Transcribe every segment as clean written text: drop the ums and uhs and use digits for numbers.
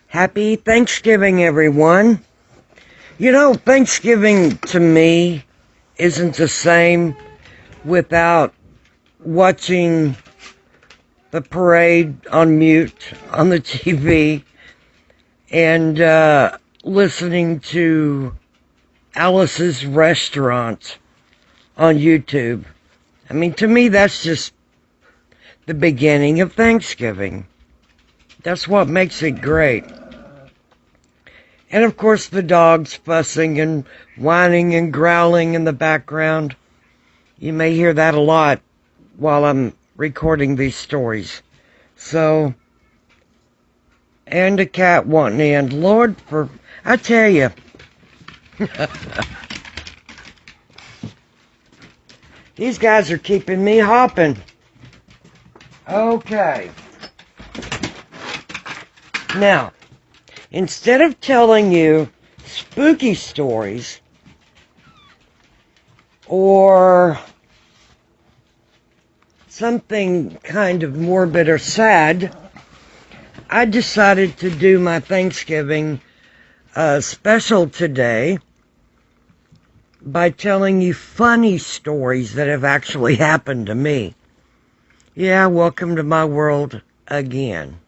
Happy Thanksgiving, everyone. You know, Thanksgiving to me isn't the same without watching the parade on mute on the TV and listening to Alice's Restaurant on YouTube. I mean, to me, that's just the beginning of Thanksgiving. That's what makes it great. And of course the dogs fussing and whining and growling in the background. You may hear that a lot while I'm recording these stories. So, and a cat wanting in. Lord, I tell you. These guys are keeping me hopping. Okay. Now, instead of telling you spooky stories or something kind of morbid or sad, I decided to do my Thanksgiving special today by telling you funny stories that have actually happened to me. Yeah, welcome to my world again.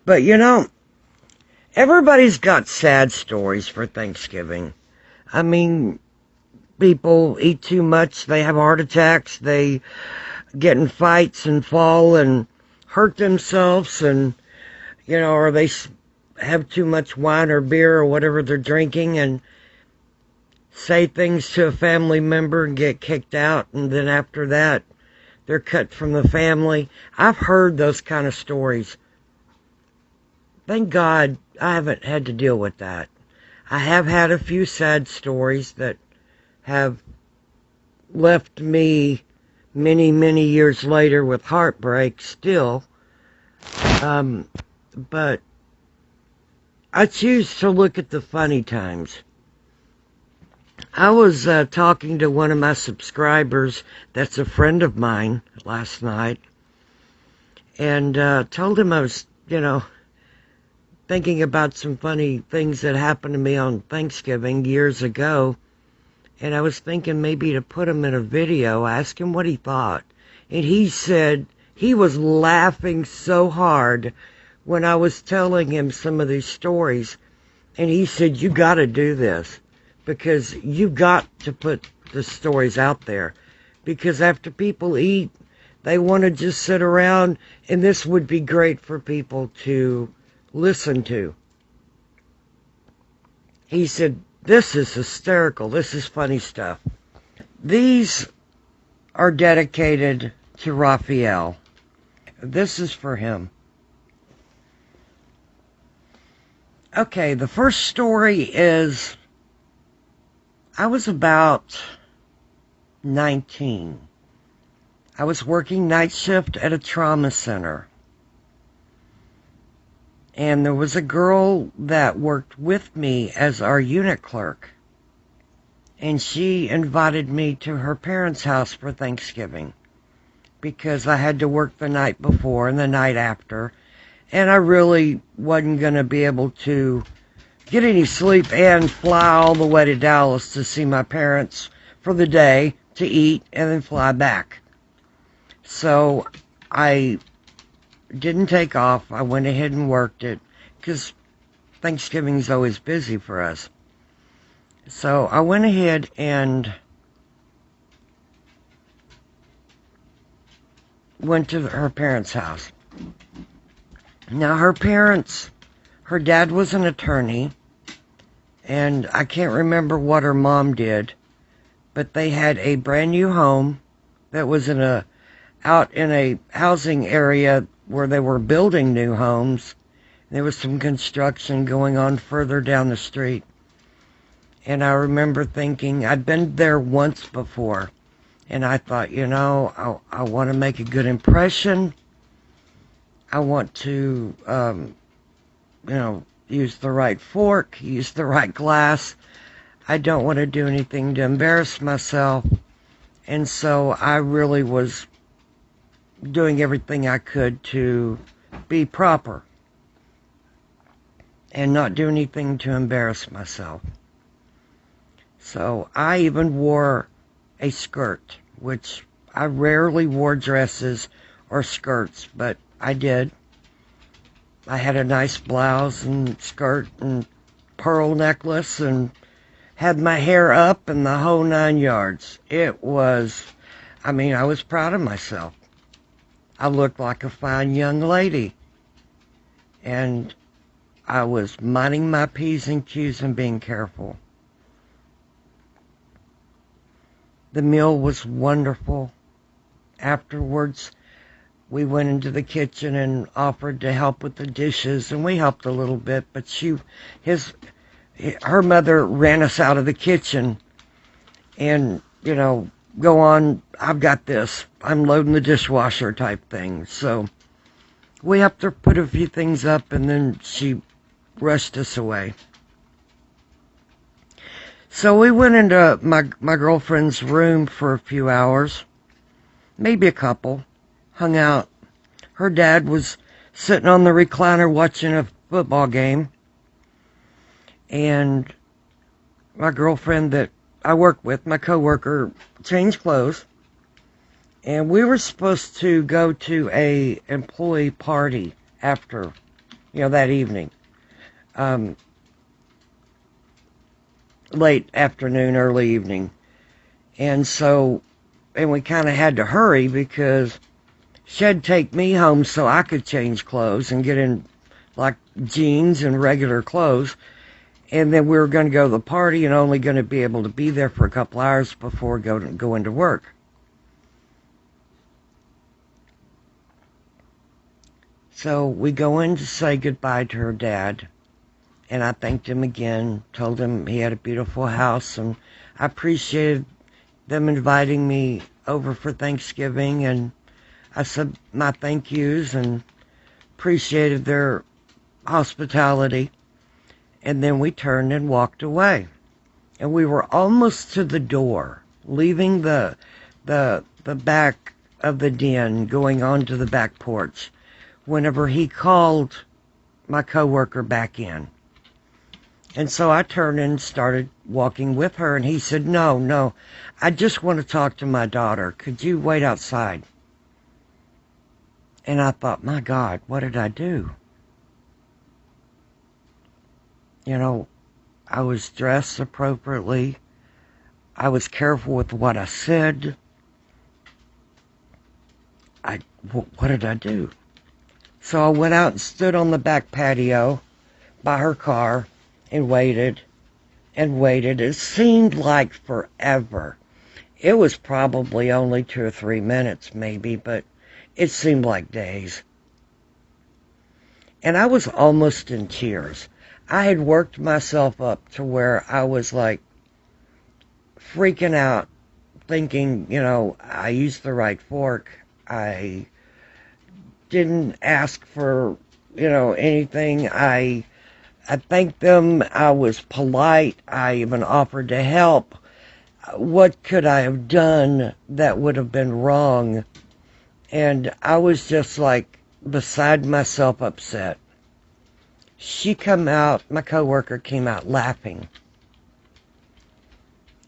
But you know, everybody's got sad stories for Thanksgiving. I mean, people eat too much, they have heart attacks, they get in fights and fall and hurt themselves, and, you know, or they have too much wine or beer or whatever they're drinking and say things to a family member and get kicked out, and then after that, they're cut from the family. I've heard those kind of stories. Thank God I haven't had to deal with that. I have had a few sad stories that have left me many, many years later with heartbreak still. But I choose to look at the funny times. I was talking to one of my subscribers that's a friend of mine last night, and told him I was, thinking about some funny things that happened to me on Thanksgiving years ago, and I was thinking maybe to put him in a video, ask him what he thought. And he said he was laughing so hard when I was telling him some of these stories, and he said, you got to do this, because you got to put the stories out there, because after people eat, they want to just sit around, and this would be great for people to listen to. He said, this is hysterical, this is funny stuff. These are dedicated to Raphael. This is for him. Okay, the first story is, I was about 19. I was working night shift at a trauma center. And there was a girl that worked with me as our unit clerk. And she invited me to her parents' house for Thanksgiving, because I had to work the night before and the night after. And I really wasn't going to be able to get any sleep and fly all the way to Dallas to see my parents for the day, to eat, and then fly back. So I didn't take off. I went ahead and worked it, because Thanksgiving's always busy for us. So I went ahead and went to her parents' house. Now her dad was an attorney, and I can't remember what her mom did, but they had a brand new home that was out in a housing area where they were building new homes. There was some construction going on further down the street. And I remember thinking, I'd been there once before, and I thought, I want to make a good impression. I want to, use the right fork, use the right glass. I don't want to do anything to embarrass myself. And so I really was doing everything I could to be proper. and not do anything to embarrass myself. So I even wore a skirt, which I rarely wore dresses or skirts, but I did. I had a nice blouse and skirt and pearl necklace and had my hair up and the whole 9 yards. It was, I was proud of myself. I looked like a fine young lady. And I was minding my P's and Q's and being careful. The meal was wonderful. Afterwards, we went into the kitchen and offered to help with the dishes, and we helped a little bit, but her mother ran us out of the kitchen and, go on, I've got this, I'm loading the dishwasher type thing. So we helped her put a few things up, and then she rushed us away. So we went into my girlfriend's room for a few hours, maybe a couple, hung out. Her dad was sitting on the recliner watching a football game, and my girlfriend that I work with, my coworker, changed clothes, and we were supposed to go to a employee party after, that evening. Late afternoon, early evening. And we kind of had to hurry because she'd take me home so I could change clothes and get in like jeans and regular clothes. And then we were going to go to the party and only going to be able to be there for a couple hours before going to work. So we go in to say goodbye to her dad. And I thanked him again, told him he had a beautiful house, and I appreciated them inviting me over for Thanksgiving, and I said my thank yous and appreciated their hospitality. And then we turned and walked away. And we were almost to the door, leaving the back of the den, going onto the back porch, whenever he called my coworker back in. And so I turned and started walking with her, and he said, no, I just want to talk to my daughter. Could you wait outside? And I thought, my God, what did I do? I was dressed appropriately. I was careful with what I said. What did I do? So I went out and stood on the back patio by her car and waited and waited. It seemed like forever. It was probably only 2 or 3 minutes maybe, but it seemed like days. And I was almost in tears. I had worked myself up to where I was like freaking out, thinking, I used the right fork. I didn't ask for, anything. I thanked them. I was polite. I even offered to help. What could I have done that would have been wrong? And I was just like beside myself upset. My coworker came out laughing.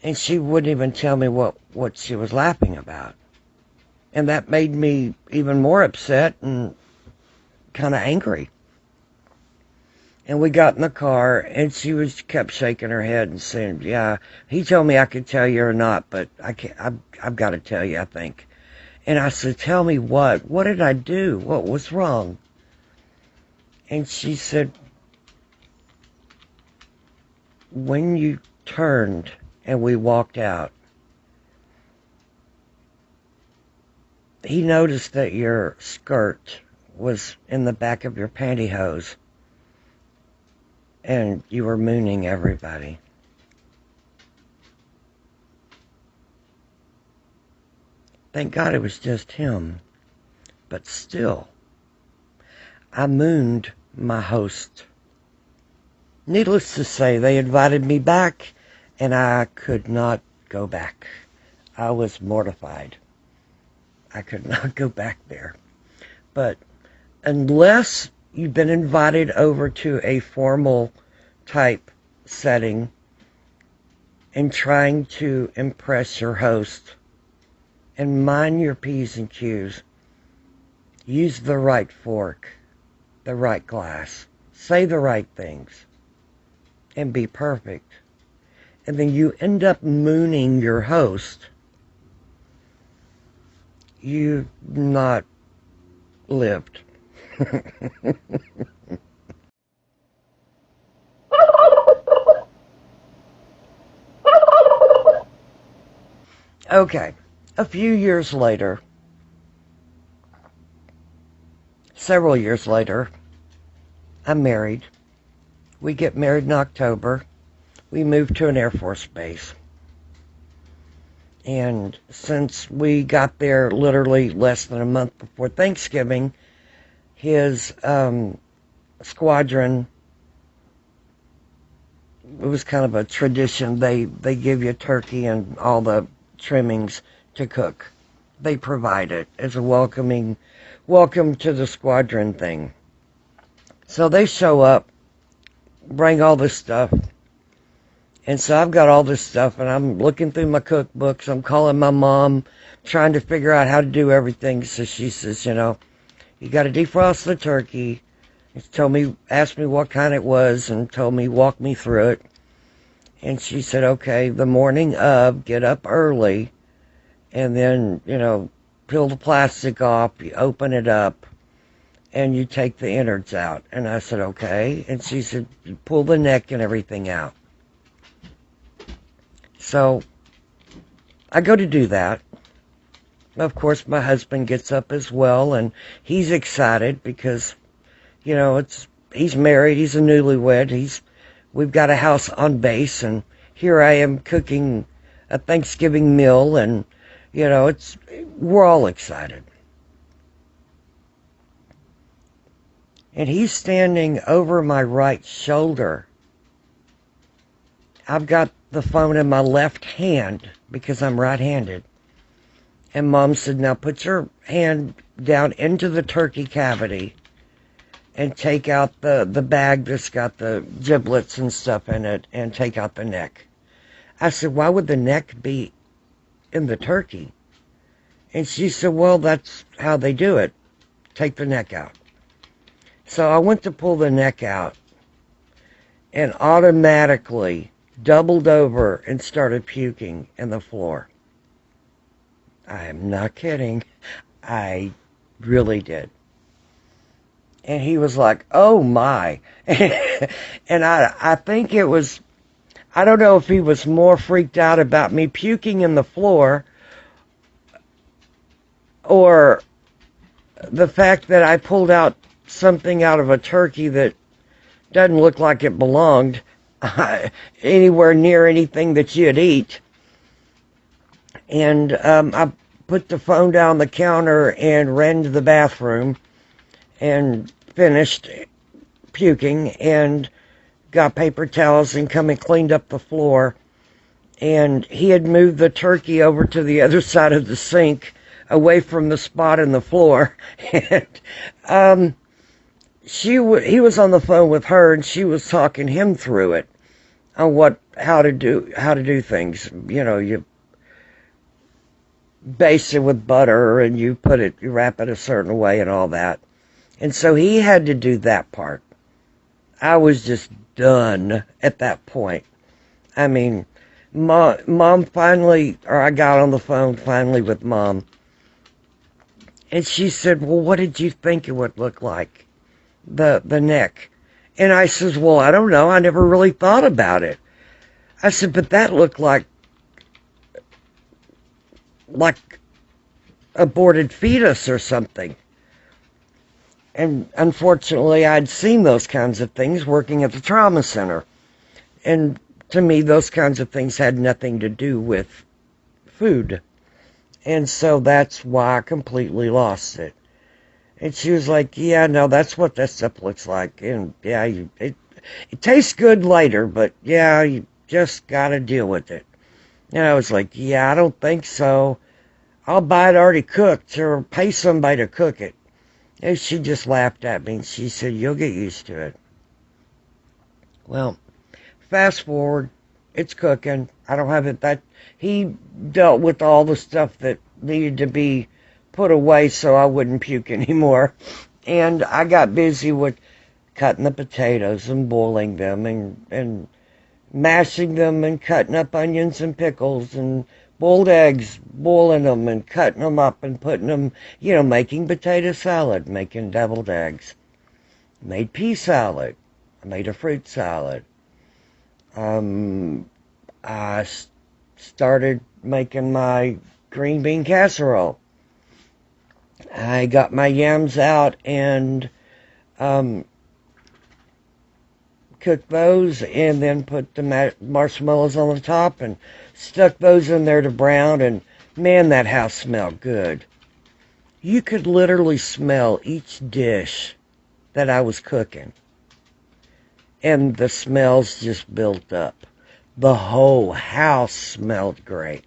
And she wouldn't even tell me what she was laughing about. And that made me even more upset and kind of angry. And we got in the car, and she kept shaking her head and saying, yeah, he told me I could tell you or not, but I've got to tell you, I think. And I said, tell me what? What did I do? What was wrong? And she said, when you turned and we walked out, he noticed that your skirt was in the back of your pantyhose. And you were mooning everybody. Thank God it was just him. But still, I mooned my host. Needless to say, they invited me back, and I could not go back. I was mortified. I could not go back there. But unless you've been invited over to a formal type setting and trying to impress your host. And mind your P's and Q's. Use the right fork, the right glass. Say the right things. And be perfect. And then you end up mooning your host. You've not lived. Okay, a few years later, several years later, I'm married. We get married in October. We moved to an Air Force base. And since we got there literally less than a month before Thanksgiving, his squadron, it was kind of a tradition. They give you turkey and all the trimmings to cook. They provide it as a welcome to the squadron thing. So they show up, bring all this stuff. And so I've got all this stuff, and I'm looking through my cookbooks. I'm calling my mom, trying to figure out how to do everything. So she says, you got to defrost the turkey. Asked me what kind it was, and walk me through it. And she said, okay, the morning of, get up early, and then, peel the plastic off, you open it up, and you take the innards out. And I said, okay. And she said, you pull the neck and everything out. So I go to do that. Of course, my husband gets up as well, and he's excited because, he's married, he's a newlywed, we've got a house on base, and here I am cooking a Thanksgiving meal, and, we're all excited. And he's standing over my right shoulder. I've got the phone in my left hand because I'm right-handed. And Mom said, now put your hand down into the turkey cavity and take out the bag that's got the giblets and stuff in it and take out the neck. I said, why would the neck be in the turkey? And she said, well, that's how they do it. Take the neck out. So I went to pull the neck out and automatically doubled over and started puking in the floor. I am not kidding. I really did. And he was like, oh my. And I think it was, I don't know if he was more freaked out about me puking in the floor or the fact that I pulled out something out of a turkey that doesn't look like it belonged anywhere near anything that you'd eat. And I put the phone down the counter and ran to the bathroom and finished puking and got paper towels and come and cleaned up the floor. And he had moved the turkey over to the other side of the sink away from the spot in the floor. And he was on the phone with her, and she was talking him through it on how to do things. You baste it with butter and you wrap it a certain way and all that. And so he had to do that part. I was just done at that point. I mean, Mom finally, or I got on the phone finally with Mom, and she said, well, what did you think it would look like? The neck. And I says, well, I don't know. I never really thought about it. I said, but that looked like aborted fetus or something. And unfortunately, I'd seen those kinds of things working at the trauma center. And to me, those kinds of things had nothing to do with food. And so that's why I completely lost it. And she was like, yeah, no, that's what that stuff looks like. And yeah, it tastes good later, but yeah, you just gotta deal with it. And I was like, yeah, I don't think so. I'll buy it already cooked or pay somebody to cook it. And she just laughed at me and she said, "You'll get used to it." Well, fast forward, it's cooking. I don't have it that he dealt with all the stuff that needed to be put away so I wouldn't puke anymore. And I got busy with cutting the potatoes and boiling them and mashing them and cutting up onions and pickles and boiled eggs, boiling them and cutting them up and putting them, making potato salad, making deviled eggs. Made pea salad. I made a fruit salad. I started making my green bean casserole. I got my yams out and cooked those and then put the marshmallows on the top and stuck those in there to brown, and man, that house smelled good. You could literally smell each dish that I was cooking, and the smells just built up. The whole house smelled great.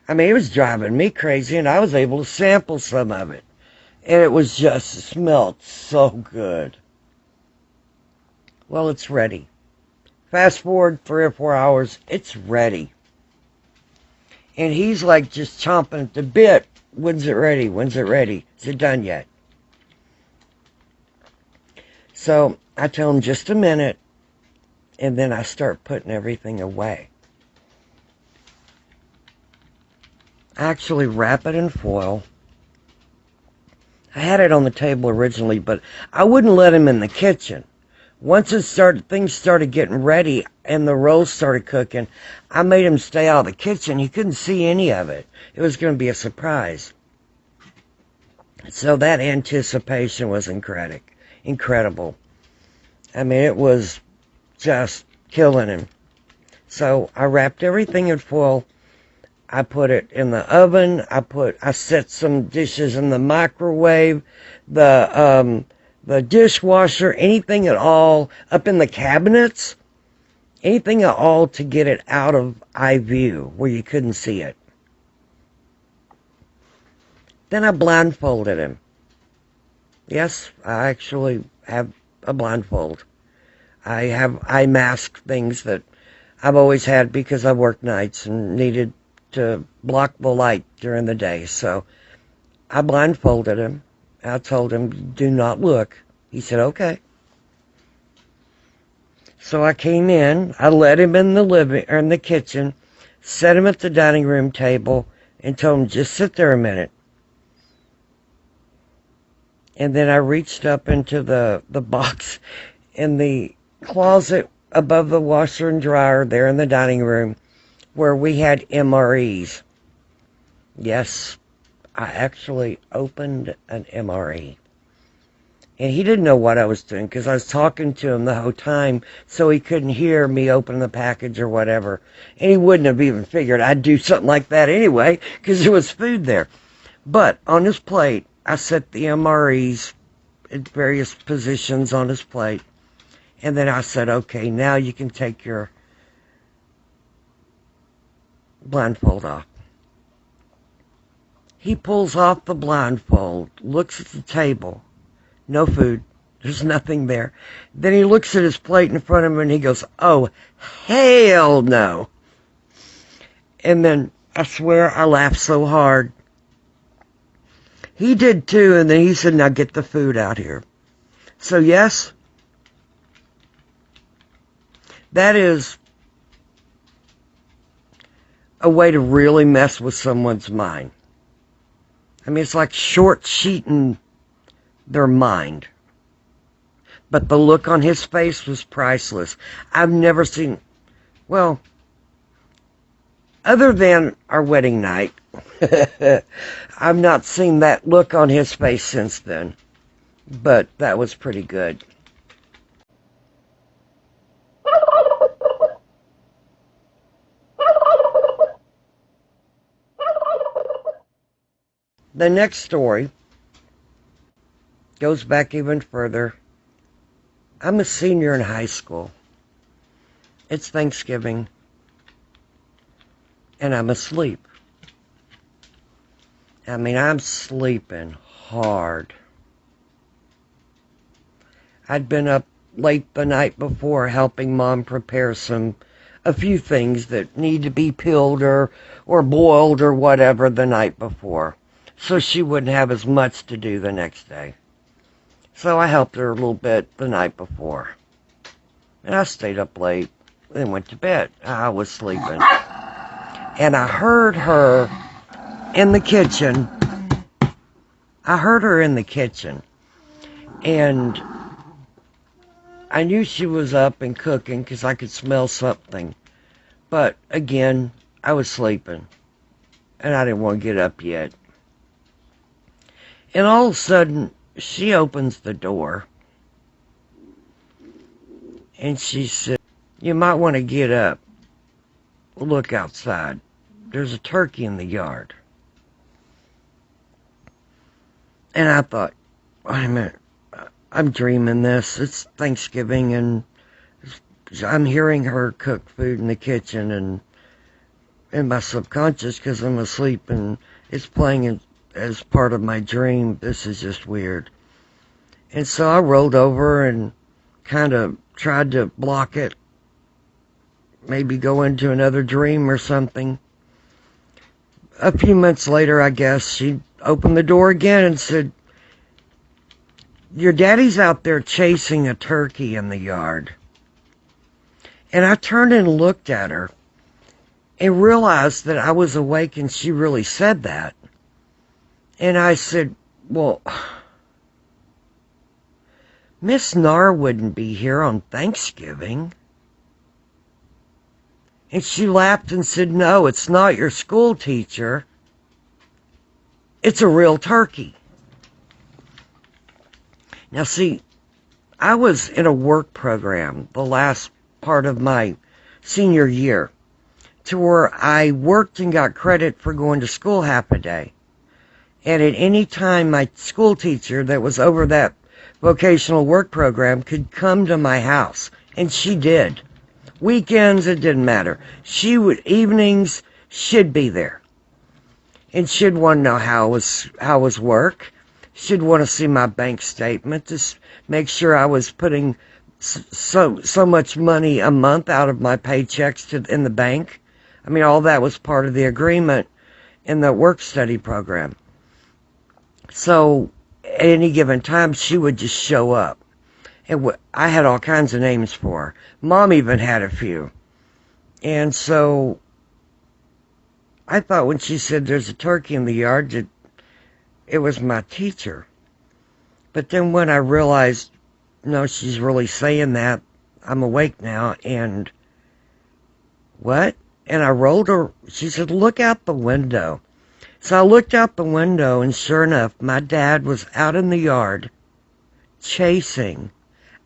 I mean, it was driving me crazy, and I was able to sample some of it, and it smelled so good. Well, it's ready. Fast forward 3 or 4 hours, it's ready. And he's like just chomping at the bit. When's it ready? When's it ready? Is it done yet? So I tell him just a minute, and then I start putting everything away. I actually wrap it in foil. I had it on the table originally, but I wouldn't let him in the kitchen. Once things started getting ready and the rolls started cooking, I made him stay out of the kitchen. He couldn't see any of it. It was going to be a surprise. So that anticipation was incredible. I mean, it was just killing him. So I wrapped everything in foil. I put it in the oven. I set some dishes in the microwave. The dishwasher, anything at all, up in the cabinets, anything at all to get it out of eye view where you couldn't see it. Then I blindfolded him. Yes, I actually have a blindfold. I have eye mask things that I've always had because I worked nights and needed to block the light during the day. So I blindfolded him. I told him, "Do not look." He said, "Okay." So I came in, I let him in the kitchen, set him at the dining room table, and told him, "Just sit there a minute." And then I reached up into the box in the closet above the washer and dryer there in the dining room where we had MREs. Yes, I actually opened an MRE. And he didn't know what I was doing because I was talking to him the whole time, so he couldn't hear me open the package or whatever. And he wouldn't have even figured I'd do something like that anyway because there was food there. But on his plate, I set the MREs in various positions on his plate. And then I said, "Okay, now you can take your blindfold off." He pulls off the blindfold, looks at the table. No food. There's nothing there. Then he looks at his plate in front of him and he goes, "Oh, hell no." And then I swear I laughed so hard. He did too, and then he said, "Now get the food out here." So yes, that is a way to really mess with someone's mind. I mean, it's like short-sheeting their mind. But the look on his face was priceless. I've never seen, well, other than our wedding night, I've not seen that look on his face since then. But that was pretty good. The next story goes back even further. I'm a senior in high school. It's Thanksgiving, and I'm asleep. I mean, I'm sleeping hard. I'd been up late the night before helping Mom prepare a few things that need to be peeled or boiled or whatever the night before, so she wouldn't have as much to do the next day. So I helped her a little bit the night before. And I stayed up late, then went to bed. I was sleeping. And I heard her in the kitchen. And I knew she was up and cooking because I could smell something. But again, I was sleeping. And I didn't want to get up yet. And all of a sudden, she opens the door. And she said, "You might want to get up. Look outside. There's a turkey in the yard." And I thought, wait a minute, I'm dreaming this. It's Thanksgiving and I'm hearing her cook food in the kitchen and in my subconscious because I'm asleep and it's playing as part of my dream. This is just weird. And so I rolled over and kind of tried to block it. Maybe go into another dream or something. A few months later, I guess, she opened the door again and said, "Your daddy's out there chasing a turkey in the yard." And I turned and looked at her and realized that I was awake and she really said that. And I said, "Well, Miss Nar wouldn't be here on Thanksgiving." And she laughed and said, "No, it's not your school teacher. It's a real turkey." Now see, I was in a work program the last part of my senior year to where I worked and got credit for going to school half a day. And at any time, my school teacher that was over that vocational work program could come to my house. And she did. Weekends, it didn't matter. Evenings, she'd be there. And she'd want to know how was work. She'd want to see my bank statement to make sure I was putting so much money a month out of my paychecks in the bank. I mean, all that was part of the agreement in the work study program. So at any given time, she would just show up. And I had all kinds of names for her. Mom even had a few. And so I thought when she said there's a turkey in the yard, it was my teacher. But then when I realized, no, she's really saying that, I'm awake now, and what? And I rolled her, she said, "Look out the window." So I looked out the window, and sure enough, my dad was out in the yard chasing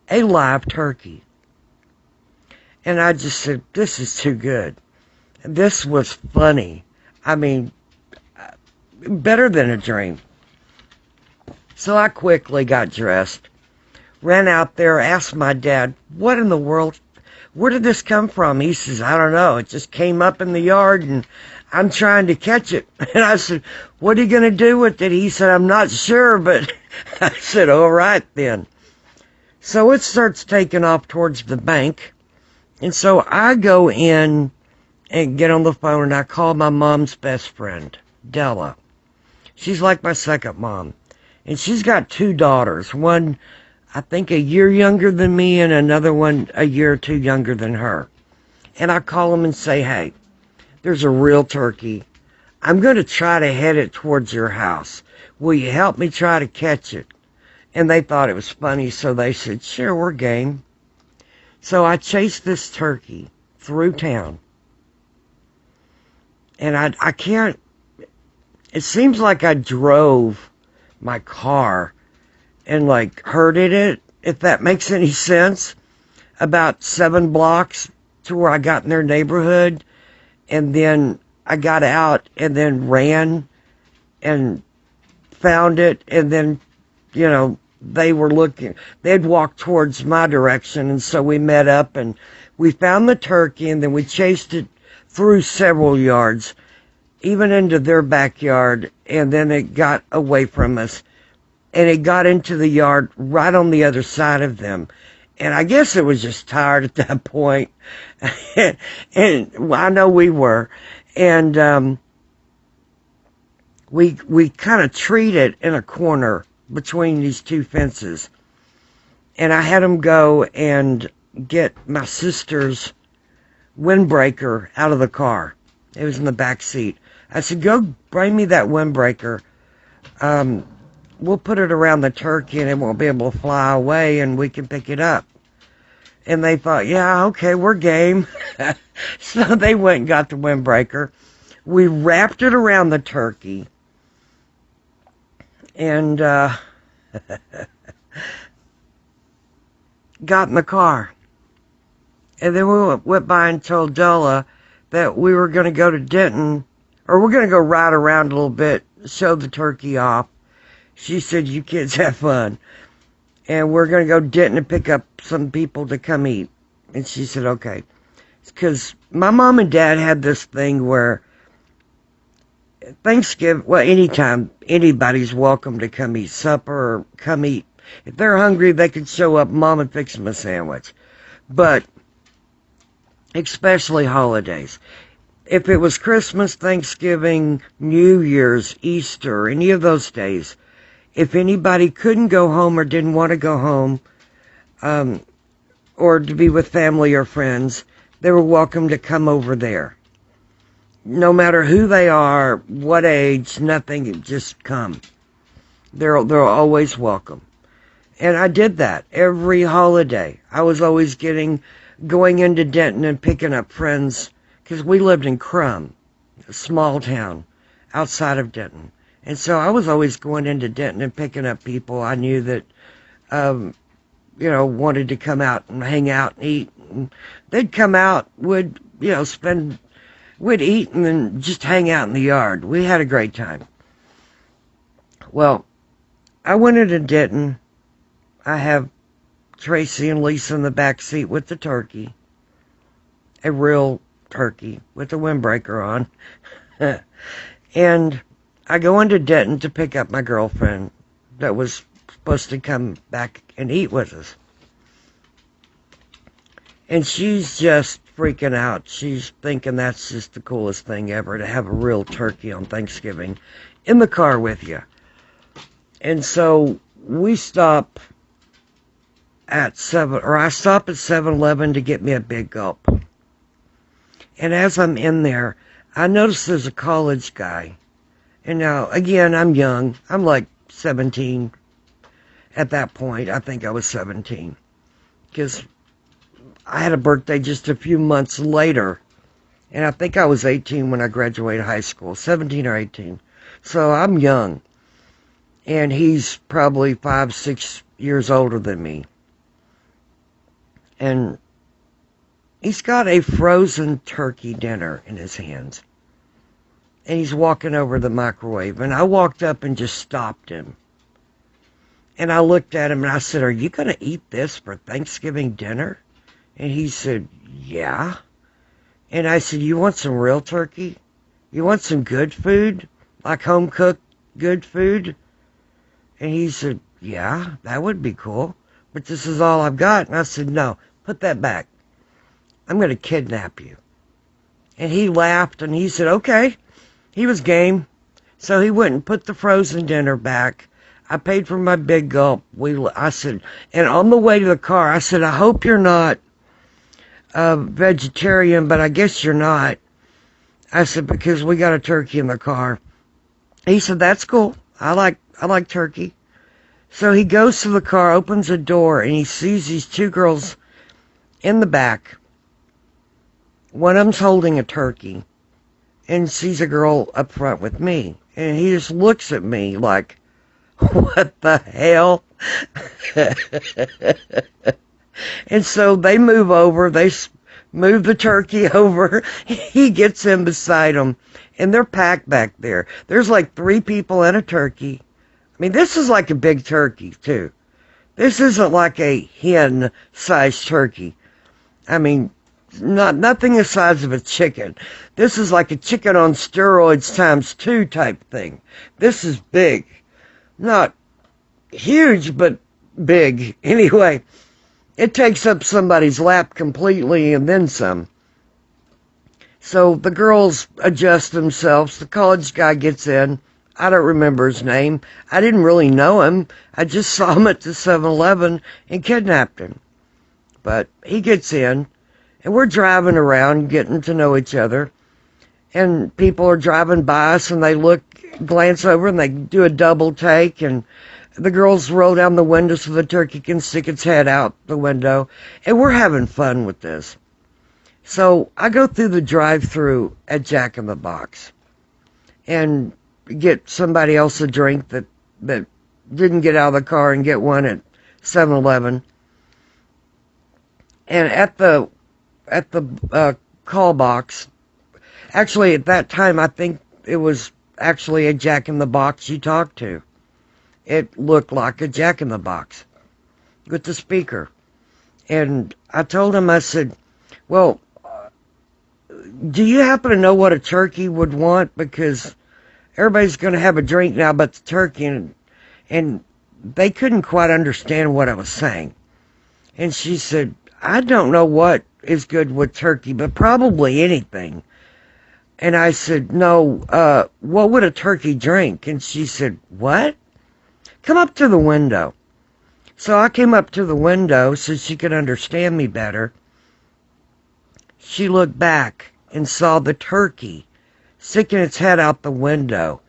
a live turkey. And I just said, this is too good. This was funny. I mean, better than a dream. So I quickly got dressed, ran out there, asked my dad, "What in the world, where did this come from?" He says, "I don't know. It just came up in the yard and I'm trying to catch it." And I said, "What are you going to do with it?" He said, "I'm not sure," but I said, "All right then." So it starts taking off towards the bank. And so I go in and get on the phone and I call my mom's best friend, Della. She's like my second mom. And she's got two daughters. One, I think, a year younger than me and another one a year or two younger than her. And I call them and say, "Hey, there's a real turkey. I'm going to try to head it towards your house. Will you help me try to catch it?" And they thought it was funny, so they said, "Sure, we're game." So I chased this turkey through town. And I can't, it seems like I drove my car and like herded it, if that makes any sense, about 7 blocks to where I got in their neighborhood. And then I got out and then ran and found it. And then, you know, they were looking, they'd walked towards my direction, and so we met up and we found the turkey, and then we chased it through several yards, even into their backyard, and then it got away from us. and it got into the yard right on the other side of them. And I guess it was just tired at that point. And I know we were. And we kind of treed it in a corner between these two fences. And I had them go and get my sister's windbreaker out of the car. It was in the back seat. I said, go bring me that windbreaker. We'll put it around the turkey and it won't be able to fly away and we can pick it up. And they thought, yeah, okay, we're game. So they went and got the windbreaker. We wrapped it around the turkey. And got in the car. And then we went by and told Della that we were going to go to Denton, or we're going to go ride around a little bit, show the turkey off. She said, you kids have fun. And we're going to go to Denton and pick up some people to come eat. And she said, okay. Because my mom and dad had this thing where Thanksgiving, well, anytime, anybody's welcome to come eat supper or come eat. If they're hungry, they can show up. Mom would fix them a sandwich. But especially holidays. If it was Christmas, Thanksgiving, New Year's, Easter, any of those days, if anybody couldn't go home or didn't want to go home, or to be with family or friends, they were welcome to come over there. No matter who they are, what age, nothing, just come. They're always welcome. And I did that every holiday. I was always going into Denton and picking up friends, because we lived in Crum, a small town outside of Denton. And so I was always going into Denton and picking up people I knew that, wanted to come out and hang out and eat. And they'd come out, would eat and then just hang out in the yard. We had a great time. Well, I went into Denton. I have Tracy and Lisa in the back seat with the turkey. A real turkey with a windbreaker on. And I go into Denton to pick up my girlfriend that was supposed to come back and eat with us. And she's just freaking out. She's thinking that's just the coolest thing ever, to have a real turkey on Thanksgiving in the car with you. And so we stop at I stop at 7-Eleven to get me a Big Gulp. And as I'm in there, I notice there's a college guy. And now, again, I'm young. I'm like 17 at that point. I think I was 17. Because I had a birthday just a few months later. And I think I was 18 when I graduated high school. 17 or 18. So I'm young. And he's probably 5, 6 years older than me. And he's got a frozen turkey dinner in his hands. And he's walking over the microwave. And I walked up and just stopped him. And I looked at him and I said, are you going to eat this for Thanksgiving dinner? And he said, yeah. And I said, you want some real turkey? You want some good food? Like home-cooked good food? And he said, yeah, that would be cool. But this is all I've got. And I said, no, put that back. I'm going to kidnap you. And he laughed and he said, okay. He was game. So he went and put the frozen dinner back. I paid for my Big Gulp. I said, and on the way to the car, I said, I hope you're not a vegetarian, but I guess you're not. I said, because we got a turkey in the car. He said, that's cool. I like turkey. So he goes to the car, opens the door, and he sees these two girls in the back. One of them's holding a turkey, and sees a girl up front with me. And he just looks at me like, what the hell? And so they move over, they move the turkey over, he gets in beside them, and they're packed back there. There's like 3 people and a turkey. I mean, this is like a big turkey, too. This isn't like a hen-sized turkey. I mean, nothing the size of a chicken. This is like a chicken on steroids times 2 type thing. This is big. Not huge but big. Anyway, it takes up somebody's lap completely and then some. So the girls adjust themselves. The college guy gets in. I don't remember his name. I didn't really know him. I just saw him at the 7-Eleven and kidnapped him. But he gets in, and we're driving around, getting to know each other. And people are driving by us, and they glance over, and they do a double take, and the girls roll down the window so the turkey can stick its head out the window. And we're having fun with this. So I go through the drive-thru at Jack in the Box and get somebody else a drink that didn't get out of the car and get one at 7-Eleven. And at the call box, actually at that time I think it was actually a Jack in the Box you talked to. It looked like a Jack in the Box with the speaker. And I told him, I said, well, do you happen to know what a turkey would want? Because everybody's going to have a drink now but the turkey. And they couldn't quite understand what I was saying. And she said, I don't know what is good with turkey, but probably anything. And I said, no, what would a turkey drink? And she said, what? Come up to the window. So I came up to the window so she could understand me better. She looked back and saw the turkey sticking its head out the window.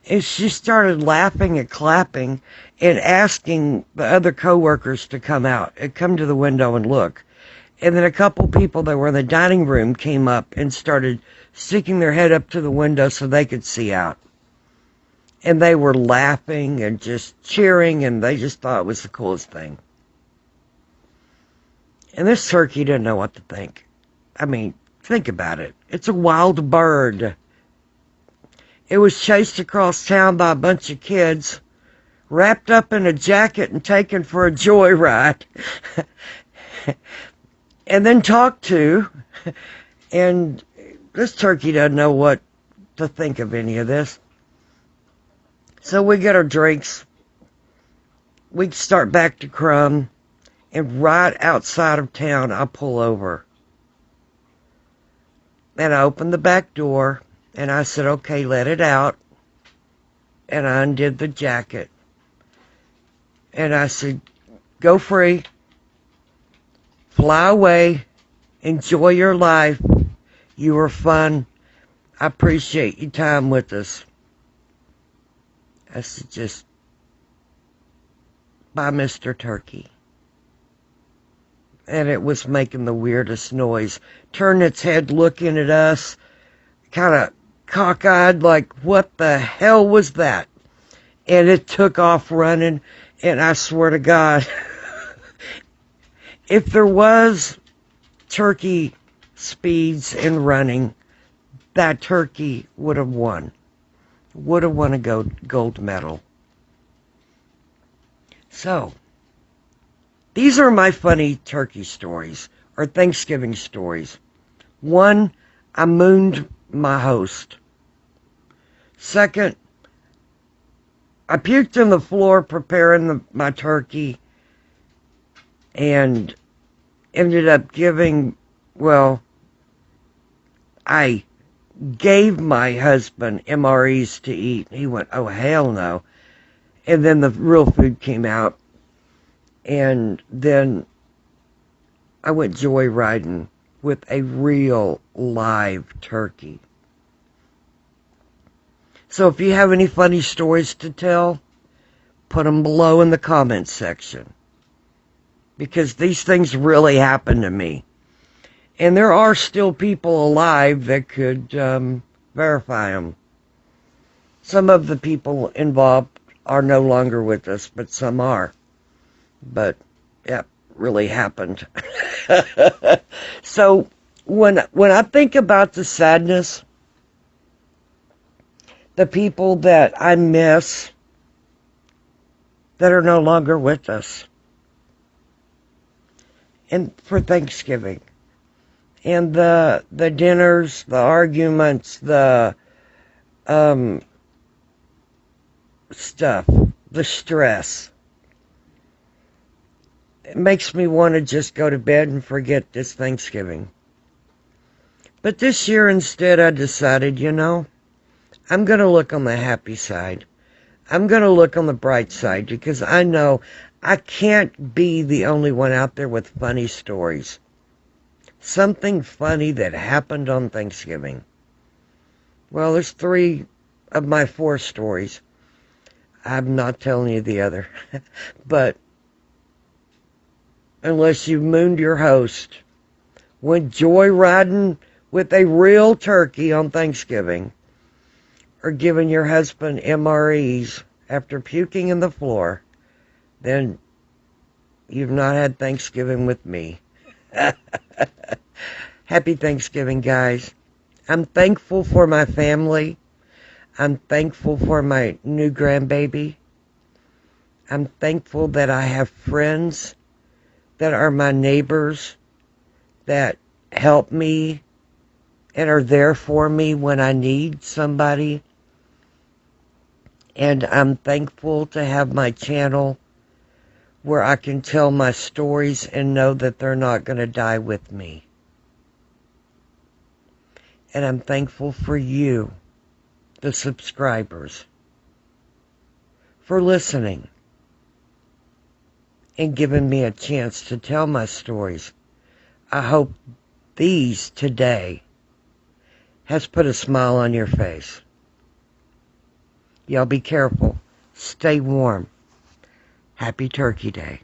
And she started laughing and clapping and asking the other coworkers to come out and come to the window and look. And then a couple people that were in the dining room came up and started sticking their head up to the window so they could see out. And they were laughing and just cheering, and they just thought it was the coolest thing. And this turkey didn't know what to think. I mean, think about it. It's a wild bird. It was chased across town by a bunch of kids, wrapped up in a jacket and taken for a joyride, and then talked to. And this turkey doesn't know what to think of any of this. So we get our drinks. We start back to Crumb. And right outside of town, I pull over. And I opened the back door. And I said, okay, let it out. And I undid the jacket. And I said, go free. Fly away. Enjoy your life. You were fun. I appreciate your time with us. I said, just bye, Mr. Turkey. And it was making the weirdest noise. Turned its head looking at us, kind of cockeyed like, what the hell was that? And it took off running, and I swear to God, if there was turkey speeds in running, that turkey would have won. Would have won a gold medal. So, these are my funny turkey stories, or Thanksgiving stories. 1, I mooned my host. 2nd, I puked on the floor preparing my turkey and ended up I gave my husband MREs to eat. He went, oh, hell no. And then the real food came out. And then I went joyriding with a real live turkey. So if you have any funny stories to tell, put them below in the comments section. Because these things really happened to me. And there are still people alive that could verify them. Some of the people involved are no longer with us, but some are. But, yeah, really happened. So, when I think about the sadness, the people that I miss that are no longer with us, and for Thanksgiving, and the dinners, the arguments, the stuff, the stress. It makes me want to just go to bed and forget this Thanksgiving. But this year instead I decided, I'm going to look on the happy side. I'm going to look on the bright side because I know I can't be the only one out there with funny stories. Something funny that happened on Thanksgiving. Well, there's 3 of my 4 stories. I'm not telling you the other. But unless you've mooned your host, went joyriding with a real turkey on Thanksgiving, or giving your husband MREs after puking in the floor, then you've not had Thanksgiving with me. Happy Thanksgiving, guys. I'm thankful for my family. I'm thankful for my new grandbaby. I'm thankful that I have friends that are my neighbors that help me and are there for me when I need somebody. And I'm thankful to have my channel where I can tell my stories and know that they're not going to die with me. And I'm thankful for you, the subscribers, for listening and giving me a chance to tell my stories. I hope these today has put a smile on your face. Y'all be careful. Stay warm. Happy Turkey Day.